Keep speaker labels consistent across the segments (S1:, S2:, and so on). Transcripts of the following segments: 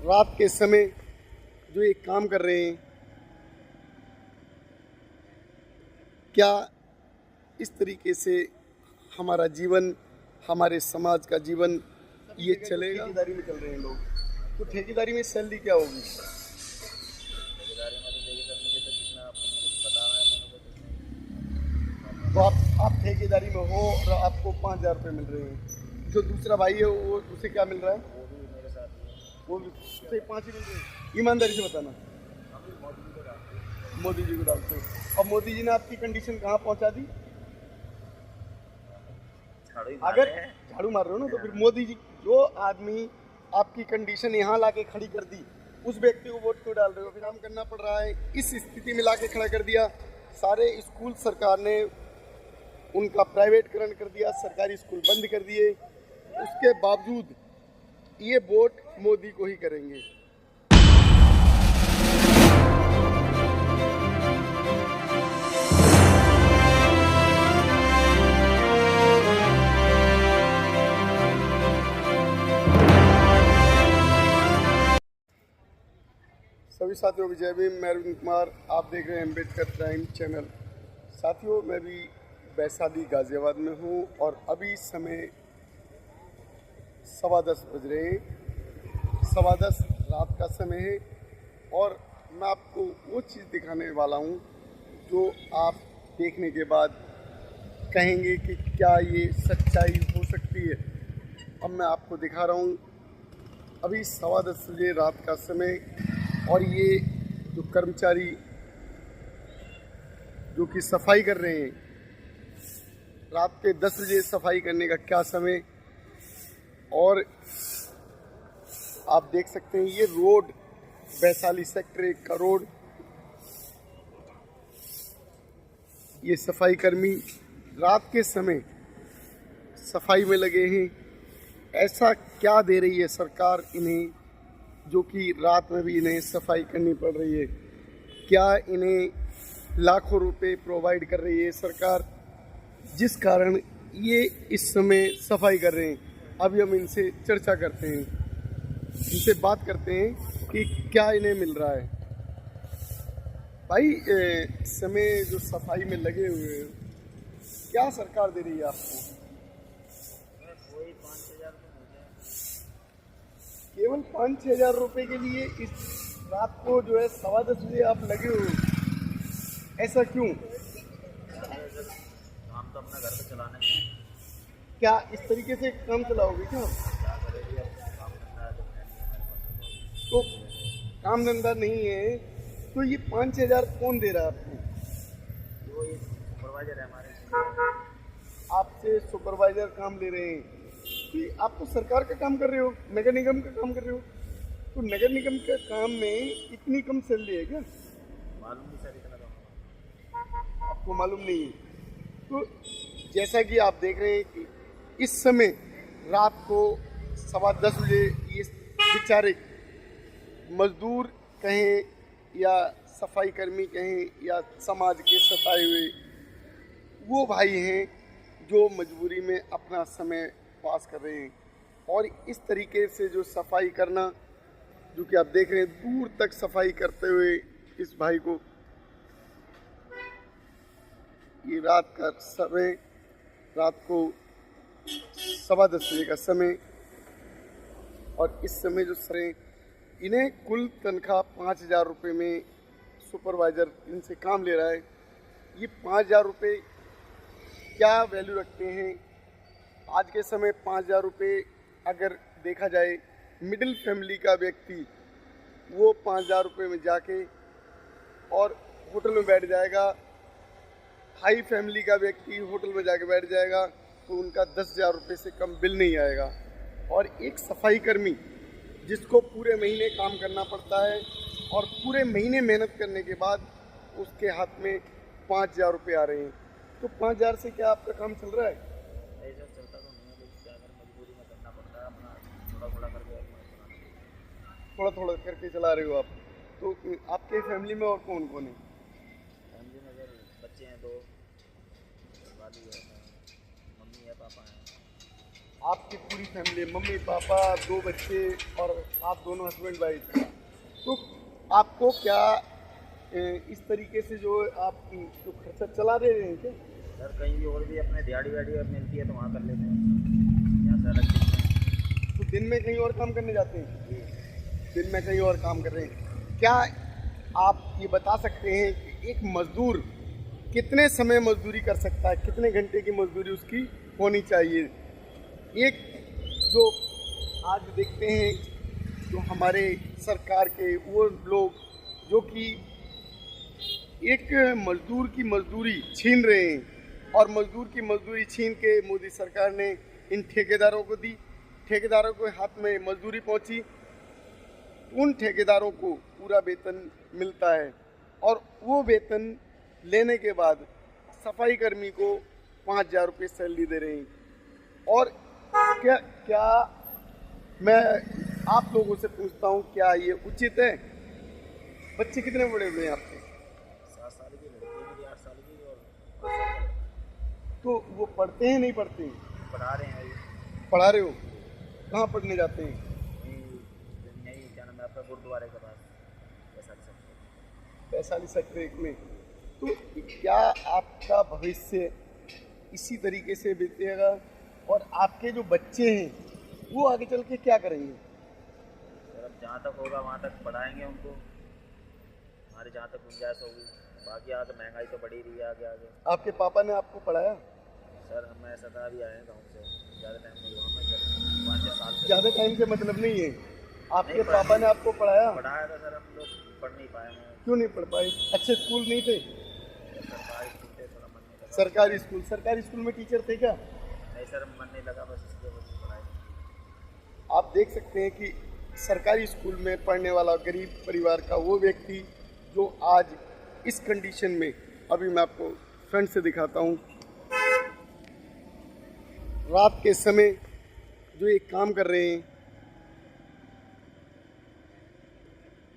S1: रात के समय जो ये काम कर रहे हैं, क्या इस तरीके से हमारा जीवन, हमारे समाज का जीवन ये चलेगा? ठेकेदारी में चल रहे हैं लोग, तो ठेकेदारी में सैलरी क्या होगी?
S2: ठेकेदारी में तो देखिए सर, मुझे तो जितना आपको मुझे बता रहा है मैंने तो कुछ नहीं।
S1: तो आप ठेकेदारी में हो और आपको 5,000 रुपये मिल रहे हैं। जो दूसरा भाई है वो उसे क्या मिल रहा है?
S2: वो भी मेरे साथ ही है।
S1: वो भी उसे 5 ही मिल रहे हैं। ईमानदारी से बताना।
S2: अभी मोदी जी को डालते हैं।
S1: मोदी जी को डालते हो। अब मोदी जी ने आपकी कंडीशन कहाँ पहुँचा दी?
S2: झाड़ू ही मार
S1: अगर
S2: रहे हैं।
S1: झाड़ू मार रहे हो ना, तो फिर मोदी जी, जो आदमी आपकी कंडीशन यहाँ लाके खड़ी कर दी, उस व्यक्ति को वोट क्यों डाल रहे हो? फिर काम करना पड़ रहा है। इस स्थिति में लाके खड़ा कर दिया। सारे स्कूल सरकार ने उनका प्राइवेटकरण कर दिया, सरकारी स्कूल बंद कर दिए। उसके बावजूद ये वोट मोदी को ही करेंगे। सभी साथियों को जय भीम। मैं अरविंद कुमार, आप देख रहे हैं अम्बेडकर प्राइम चैनल। साथियों, मैं भी वैशाली गाज़ियाबाद में हूँ और अभी समय 10:15 बज रहे हैं। 10:15 रात का समय है और मैं आपको वो चीज़ दिखाने वाला हूँ जो आप देखने के बाद कहेंगे कि क्या ये सच्चाई हो सकती है। अब मैं आपको दिखा रहा हूँ। अभी 10:15 बजे रात का समय और ये जो कर्मचारी जो कि सफाई कर रहे हैं, रात के 10 बजे सफाई करने का क्या समय। और आप देख सकते हैं ये रोड, वैशाली सेक्टर 1 का रोड, ये सफाई कर्मी रात के समय सफाई में लगे हैं। ऐसा क्या दे रही है सरकार इन्हें जो कि रात में भी इन्हें सफाई करनी पड़ रही है? क्या इन्हें लाखों रुपए प्रोवाइड कर रही है सरकार, जिस कारण ये इस समय सफाई कर रहे हैं? अभी हम इनसे चर्चा करते हैं, इनसे बात करते हैं कि क्या इन्हें मिल रहा है। भाई, इस समय जो सफाई में लगे हुए हैं, क्या सरकार दे रही है आपको?
S2: वही 5,000 तो मुझे
S1: केवल 5-6 हज़ार रुपये के लिए इस रात को जो है 10:15 बजे आप लगे हो, ऐसा क्यों?
S2: काम तो अपना घर पे चलाना है।
S1: क्या इस तरीके से काम चलाओगे क्या?
S2: क्या करेंगे, अब काम धंधा तो है नहीं हमारे पास।
S1: तो काम धंधा नहीं है तो ये 5-6 हज़ार कौन दे रहा है आपको?
S2: वो ये सुपरवाइजर है हमारे।
S1: आपसे सुपरवाइजर काम ले रहे हैं कि आप तो सरकार का काम कर रहे हो, नगर निगम का काम कर रहे हो। तो नगर निगम के काम में इतनी कम सैलरी है क्या?
S2: मालूम नहीं सर, इतना तो
S1: आपको मालूम नहीं है। तो जैसा कि आप देख रहे हैं कि इस समय रात को 10:15 बजे ये बेचारे मजदूर कहें या सफाई कर्मी कहें या समाज के सताए हुए वो भाई हैं जो मजबूरी में अपना समय पास कर रहे हैं। और इस तरीके से जो सफाई करना, जो कि आप देख रहे हैं दूर तक सफाई करते हुए इस भाई को, ये रात का समय, रात को 10:15 बजे का समय, और इस समय जो सर इन्हें कुल तनख्वाह 5,000 रुपये में सुपरवाइज़र इनसे काम ले रहा है। ये 5,000 रुपये क्या वैल्यू रखते हैं आज के समय? 5,000 रुपये अगर देखा जाए, मिडिल फैमिली का व्यक्ति वो 5,000 रुपये में जाके और होटल में बैठ जाएगा। हाई फैमिली का व्यक्ति होटल में जाके बैठ जाएगा तो उनका 10,000 रुपये से कम बिल नहीं आएगा। और एक सफाई कर्मी जिसको पूरे महीने काम करना पड़ता है और पूरे महीने मेहनत करने के बाद उसके हाथ में 5,000 रुपये आ रहे हैं, तो 5,000 से क्या आपका काम चल रहा है?
S2: ऐसा चलता तो नहीं है, लेकिन क्या करें, मजबूरी में करना पड़ता है अपना, थोड़ा थोड़ा करके अपना चलाना।
S1: थोड़ा थोड़ा करके चला रहे हो आप। तो आपके फैमिली में और कौन कौन है?
S2: फैमिली में सर बच्चे हैं 2, वाली है, मम्मी है, पापा हैं।
S1: आपकी पूरी फैमिली, मम्मी पापा, 2 बच्चे और आप दोनों हस्बैंड वाइफ, तो आपको क्या इस तरीके से जो आप जो खर्चा चला रहे हैं क्या?
S2: सर कहीं भी और भी अपने दिहाड़ी वाड़ी अब मिलती है तो वहाँ कर लेते हैं, यहाँ से अलग चीज़
S1: तो दिन में कहीं और काम करने जाते हैं?
S2: में।
S1: दिन में कहीं और काम कर रहे हैं। क्या आप ये बता सकते हैं कि एक मजदूर कितने समय मजदूरी कर सकता है, कितने घंटे की मजदूरी उसकी होनी चाहिए? एक जो आज देखते हैं जो हमारे सरकार के वो लोग जो कि एक मजदूर की मजदूरी छीन रहे हैं, और मजदूर की मजदूरी छीन के मोदी सरकार ने इन ठेकेदारों को दी, ठेकेदारों के हाथ में मजदूरी पहुंची, उन ठेकेदारों को पूरा वेतन मिलता है और वो वेतन लेने के बाद सफाई कर्मी को 5,000 रुपये सैलरी दे रहे हैं। और क्या क्या मैं आप लोगों से पूछता हूँ, क्या ये उचित है? बच्चे कितने बड़े हुए हैं आपके?
S2: 7 साल की लड़की है मेरी, 8 साल की और 5 साल का लड़का।
S1: तो वो पढ़ते हैं नहीं पढ़ते हैं?
S2: पढ़ा रहे हैं अभी।
S1: पढ़ा रहे हो? कहाँ पढ़ने जाते हैं?
S2: यही क्या नाम है आपका, गुरुद्वारे के पास वैशाली सेक्टर।
S1: वैशाली सेक्टर में। तो क्या आपका भविष्य इसी तरीके से बीतेगा और आपके जो बच्चे हैं वो आगे चल के क्या करेंगे?
S2: सर अब जहाँ तक होगा वहाँ तक पढ़ाएंगे उनको, हमारी जहाँ तक गुंजाइश होगी। बाकी यहाँ तो महंगाई तो बढ़ी रही है आगे आगे।
S1: आपके पापा ने आपको पढ़ाया?
S2: सर हम ऐसा था अभी आए हैं गाँव से, ज़्यादा टाइम नहीं हुआ, मैं सर 5-6 साल से।
S1: ज़्यादा टाइम से मतलब नहीं है, आपके
S2: नहीं पढ़ा-
S1: पापा ने आपको पढ़ाया?
S2: पढ़ाया था सर, हम लोग पढ़ नहीं पाए हैं।
S1: क्यों नहीं पढ़ पाए? अच्छे स्कूल नहीं थे?
S2: सरकारी स्कूल थे, थोड़ा मन नहीं लगा।
S1: सरकारी स्कूल में टीचर थे क्या?
S2: नहीं सर, मन नहीं लगा, बस इसलिए बस पढ़ाई।
S1: आप देख सकते हैं कि सरकारी स्कूल में पढ़ने वाला गरीब परिवार का वो व्यक्ति जो आज इस कंडीशन में, अभी मैं आपको फ्रंट से दिखाता हूँ, रात के समय जो ये काम कर रहे हैं,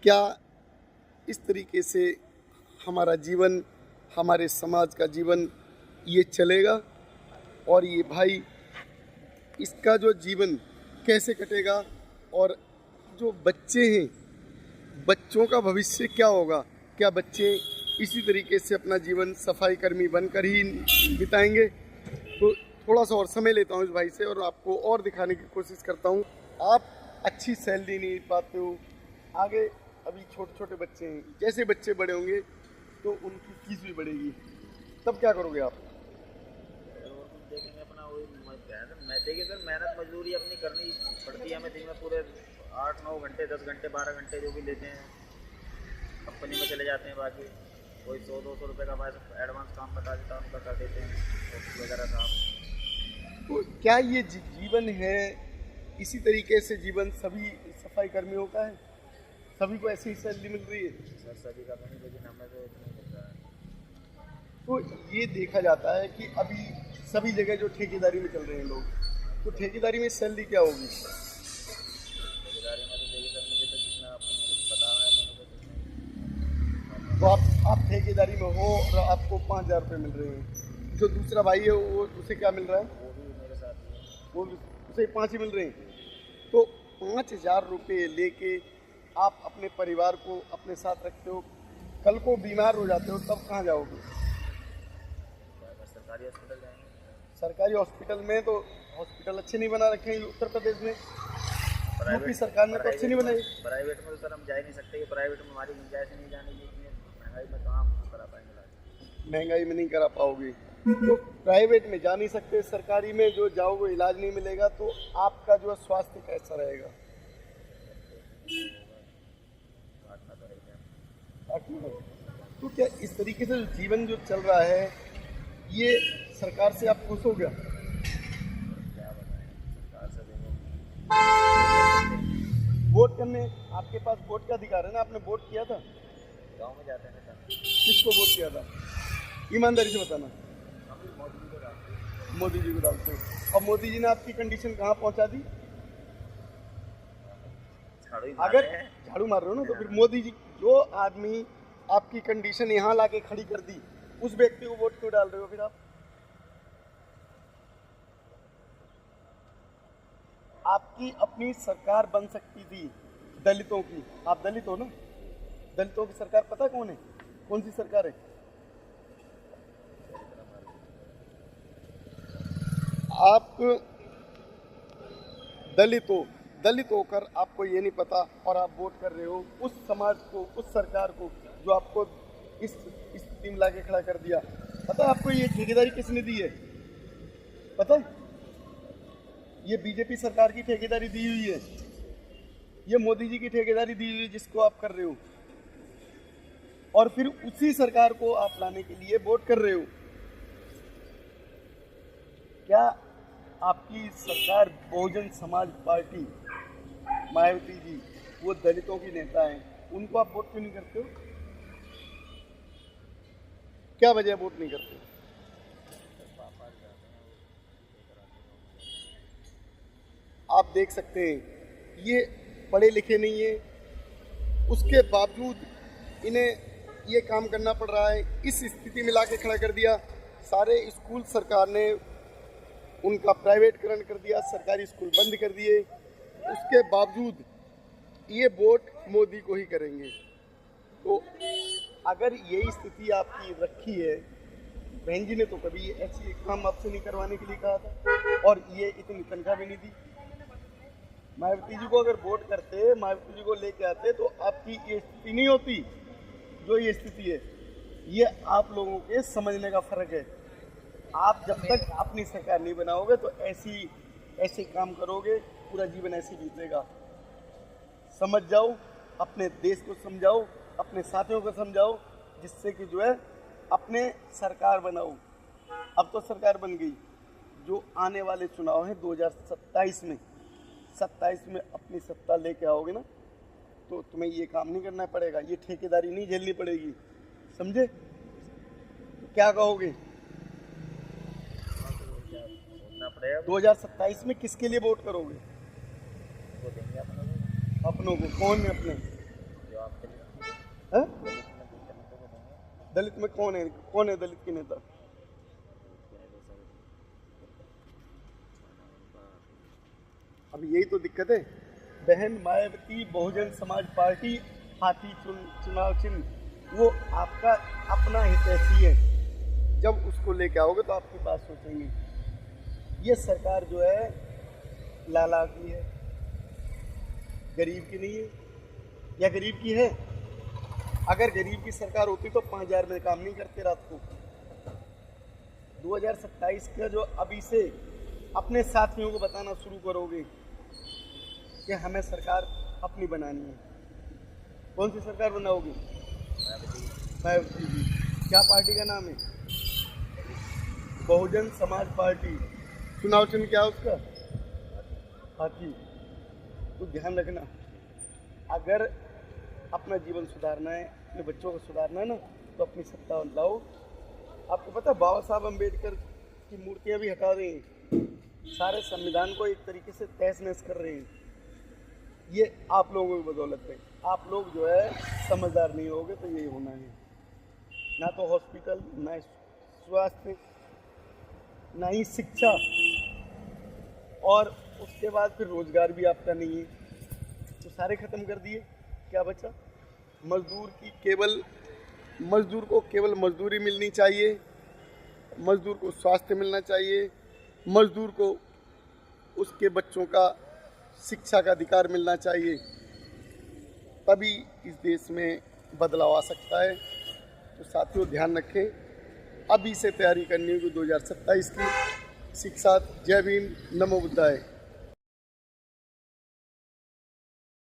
S1: क्या इस तरीके से हमारा जीवन, हमारे समाज का जीवन ये चलेगा? और ये भाई इसका जो जीवन कैसे कटेगा? और जो बच्चे हैं, बच्चों का भविष्य क्या होगा? क्या बच्चे इसी तरीके से अपना जीवन सफाई कर्मी बनकर ही बिताएंगे? तो थोड़ा सा और समय लेता हूँ इस भाई से और आपको और दिखाने की कोशिश करता हूँ। आप अच्छी सैलरी नहीं पाते हो, आगे अभी छोटे छोटे बच्चे हैं, जैसे बच्चे बड़े होंगे तो उनकी फीस भी बढ़ेगी, तब क्या करोगे आप?
S2: और कुछ देखेंगे अपना, वही मैं देखिए सर, मेहनत मजदूरी अपनी करनी पड़ती है हमें। दिन में पूरे 8-9 घंटे, 10 घंटे, 12 घंटे जो भी लेते हैं कंपनी में चले जाते हैं। बाकी कोई 100-200 रुपये का हमारे एडवांस काम बता देता है, उनका कर देते हैं ऑफिस वगैरह का।
S1: तो क्या ये जीवन है? इसी तरीके से जीवन सभी सफाई कर्मियों का है? सभी को ऐसी ही सैलरी मिल रही है?
S2: सर सभी का नहीं, लेकिन हमें तो इतना मिल रहा है।
S1: तो ये देखा जाता है कि अभी सभी जगह जो ठेकेदारी में चल रहे हैं लोग, तो ठेकेदारी में सैलरी क्या होगी?
S2: ठेकेदारी में तो देखिए सर, मुझे तो जितना आपको मुझे पता है, मैंने तो कुछ नहीं।
S1: तो आप ठेकेदारी में हो और आपको 5,000 रुपये मिल रहे हैं, जो दूसरा भाई है वो उसे क्या मिल रहा है?
S2: वो भी मेरे साथ ही है।
S1: वो उसे 5 ही मिल रहे हैं। तो 5,000 रुपये लेके आप अपने परिवार को अपने साथ रखते हो, कल को बीमार हो जाते हो तब कहाँ जाओगे?
S2: सरकारी हॉस्पिटल जाएंगे।
S1: सरकारी हॉस्पिटल में तो हॉस्पिटल अच्छे नहीं बना रखे हैं उत्तर प्रदेश में, यूपी सरकार ने तो अच्छे नहीं बनाए।
S2: प्राइवेट में तो सर हम जा ही नहीं सकते, प्राइवेट में हमारी गुंजाइश नहीं जाने की, इतनी महंगाई में कहाँ हम करा पाएंगे इलाज।
S1: महंगाई में नहीं करा पाओगे तो प्राइवेट में जा नहीं सकते, सरकारी में जो जाओगे इलाज नहीं मिलेगा, तो आपका जो स्वास्थ्य कैसा रहेगा?
S2: काटना तो है।
S1: तो क्या इस तरीके से जीवन जो चल रहा है, ये सरकार से आप खुश हो गया?
S2: क्या बताएं, सरकार से देखो
S1: वोट करने आपके पास वोट का अधिकार है ना, आपने वोट किया था?
S2: गाँव में जाते हैं सर,
S1: किसको वोट किया था? ईमानदारी से बताना।
S2: हम भी मोदी जी को डालते हैं।
S1: मोदी जी को डालते हो। और मोदी जी ने आपकी कंडीशन कहाँ पहुँचा दी?
S2: झाड़ू ही मार
S1: अगर
S2: रहे हैं।
S1: झाड़ू मार रहे हो ना, तो फिर मोदी जी जो आदमी आपकी कंडीशन यहाँ लाके खड़ी कर दी, उस व्यक्ति को वोट क्यों डाल रहे हो फिर आप? आपकी अपनी सरकार बन सकती थी दलितों की। आप दलित हो ना? दलितों की सरकार पता कौन है? कौन सी सरकार है? आप दलित हो, दलित होकर आपको ये नहीं पता और आप वोट कर रहे हो उस समाज को, उस सरकार को जो आपको इस स्थिति में लाके खड़ा कर दिया। पता है आपको ये ठेकेदारी किसने दी है? पता है? ये बीजेपी सरकार की ठेकेदारी दी हुई है, ये मोदी जी की ठेकेदारी दी हुई है जिसको आप कर रहे हो, और फिर उसी सरकार को आप लाने के लिए वोट कर रहे हो। क्या आपकी सरकार बहुजन समाज पार्टी मायावती जी वो दलितों की नेता हैं, उनको आप वोट क्यों नहीं करते हो? क्या वजह वोट नहीं करते? आप देख सकते हैं ये पढ़े लिखे नहीं है, उसके बावजूद इन्हें ये काम करना पड़ रहा है। इस स्थिति में लाके खड़ा कर दिया। सारे स्कूल सरकार ने उनका प्राइवेटकरण कर दिया, सरकारी स्कूल बंद कर दिए। उसके बावजूद ये वोट मोदी को ही करेंगे। तो अगर यही स्थिति आपकी रखी है, बहन जी ने तो कभी ऐसी काम आपसे नहीं करवाने के लिए कहा था और ये इतनी तनख्वाह भी नहीं दी। मायावती जी को अगर वोट करते, मायावती जी को लेके आते तो आपकी ये स्थिति नहीं होती जो ये स्थिति है। ये आप लोगों के समझने का फर्क है। आप जब तक अपनी सरकार नहीं बनाओगे तो ऐसे काम करोगे, पूरा जीवन ऐसे बीतेगा। समझ जाओ, अपने देश को समझाओ, अपने साथियों को समझाओ, जिससे कि जो है अपने सरकार बनाओ। अब तो सरकार बन गई, जो आने वाले चुनाव हैं 2027 में, 27 में अपनी सत्ता लेके आओगे ना, तो तुम्हें ये काम नहीं करना पड़ेगा, ये ठेकेदारी नहीं झेलनी पड़ेगी। समझे? तो क्या कहोगे? 2027 में किसके लिए वोट करोगे? अपनों को। कौन है अपने? दलित में कौन है? कौन है दलित के नेता? अब यही तो दिक्कत है बहन। मायावती बहुजन समाज पार्टी हाथी चुनाव चिन्ह वो आपका अपना हितैषी है। जब उसको लेके आओगे तो आपकी बात सोचेंगे। ये सरकार जो है लाला की है, गरीब की नहीं है। या गरीब की है? अगर गरीब की सरकार होती तो 5000 में काम नहीं करते रात को। 2027 का जो अभी से अपने साथियों को बताना शुरू करोगे कि हमें सरकार अपनी बनानी है। कौन सी सरकार बनाओगे? मायावती जी। क्या पार्टी का नाम है? बहुजन समाज पार्टी। चुनाव चिन्ह क्या है उसका? हाथी। तो ध्यान रखना, अगर अपना जीवन सुधारना है, अपने बच्चों को सुधारना है ना, तो अपनी सत्ता लाओ। आपको पता है बाबा साहब अम्बेडकर की मूर्तियां भी हटा रहे हैं, सारे संविधान को एक तरीके से तहस नहस कर रहे हैं। ये आप लोगों की बदौलत है। आप लोग जो है समझदार नहीं होगे तो यही होना है। ना तो हॉस्पिटल, ना स्वास्थ्य, ना ही शिक्षा, और उसके बाद फिर रोजगार भी आपका नहीं है। तो सारे ख़त्म कर दिए, क्या बचा? मजदूर को केवल मजदूरी मिलनी चाहिए, मजदूर को स्वास्थ्य मिलना चाहिए, मजदूर को उसके बच्चों का शिक्षा का अधिकार मिलना चाहिए। तभी इस देश में बदलाव आ सकता है। तो साथियों ध्यान रखें, अभी से तैयारी करनी होगी 2027 की। शिक्षा। जय भीम, नमो बुद्धाय।